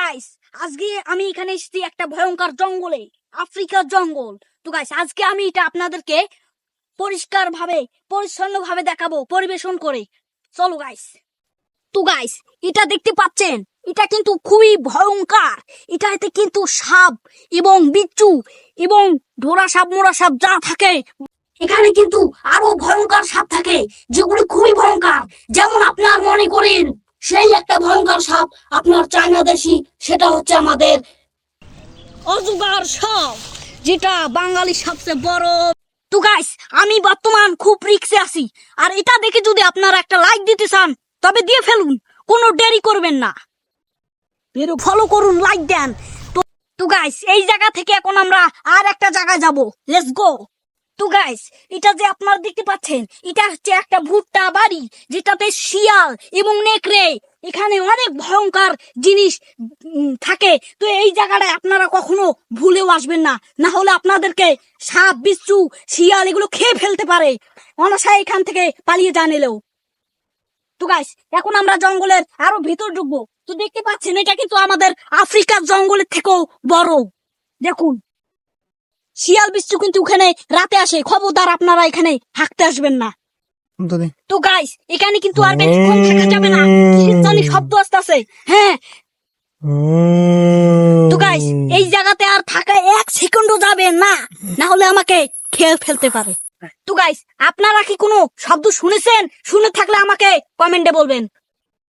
Guys, আজকে আমি এখানে এসেছি একটা ভয়ঙ্কর জঙ্গলে, আফ্রিকার জঙ্গল। তো গাইস, আজকে আমি এটা আপনাদেরকে পরিষ্কার ভাবে পরিচ্ছন্ন ভাবে দেখাবো পরিবেশন করে। চলো গাইস। তো গাইস, এটা দেখতে পাচ্ছেন, এটা কিন্তু খুবই ভয়ঙ্কর। এটাতে কিন্তু সাপ এবং বিচ্ছু এবং ঢোরা সাপ মোরা সাপ যা থাকে, এখানে কিন্তু আরো ভয়ঙ্কর সাপ থাকে যেগুলি খুবই ভয়ঙ্কর। যেমন আপনার মনে করেন সেই একটা ভয়ঙ্কর সাপ আপনার চায়না দেশি, সেটা হচ্ছে আমাদের অজগর সাপ, যেটা বাঙালির সবচেয়ে বড়। তো গাইস, আমি বর্তমান খুব রিস্কে আছি, আর এটা দেখে যদি আপনারা একটা লাইক দিতে চান তবে দিয়ে ফেলুন, কোনো দেরি করবেন না, ফলো করুন, লাইক দেন। তো গাইস, এই জায়গা থেকে এখন আমরা আর একটা জায়গায় যাব, লেটস গো। তো গাইস, এটা যে আপনারা দেখতে পাচ্ছেন, এটা হচ্ছে একটা ভুট্টা বাড়ি, যেটাতে শিয়াল এবং নেকড়ে, এখানে অনেক ভয়ঙ্কর জিনিস থাকে। তো এই জায়গাটায় আপনারা কখনো ভুলেও আসবেন না, না হলে আপনাদেরকে সাপ বিচ্ছু শিয়াল এগুলো খেয়ে ফেলতে পারে। অনাশায় এখান থেকে পালিয়ে যান এলেও। তো গাইস, এখন আমরা জঙ্গলের আরো ভিতর ঢুকবো। তো দেখতে পাচ্ছেন, এটা কিন্তু আমাদের আফ্রিকার জঙ্গলের থেকেও বড়। দেখুন, শিয়াল বিচ্ছু কিন্তু ওখানে রাতে আসে, খবরদার আপনারা এখানে হাঁকতে আসবেন না। তো গাইস, এখানে কিন্তু আর বেশিক্ষণ থাকা যাবে না, শীতকালী শব্দ আসতেছে। হ্যাঁ, তো গাইস, এই জায়গাতে আর থাকা এক সেকেন্ডও যাবে না, না হলে আমাকে খেয়ে ফেলতে পারে। তো গাইস, আপনারা কি কোনো শব্দ শুনেছেন? শুনে থাকলে আমাকে কমেন্টে বলবেন।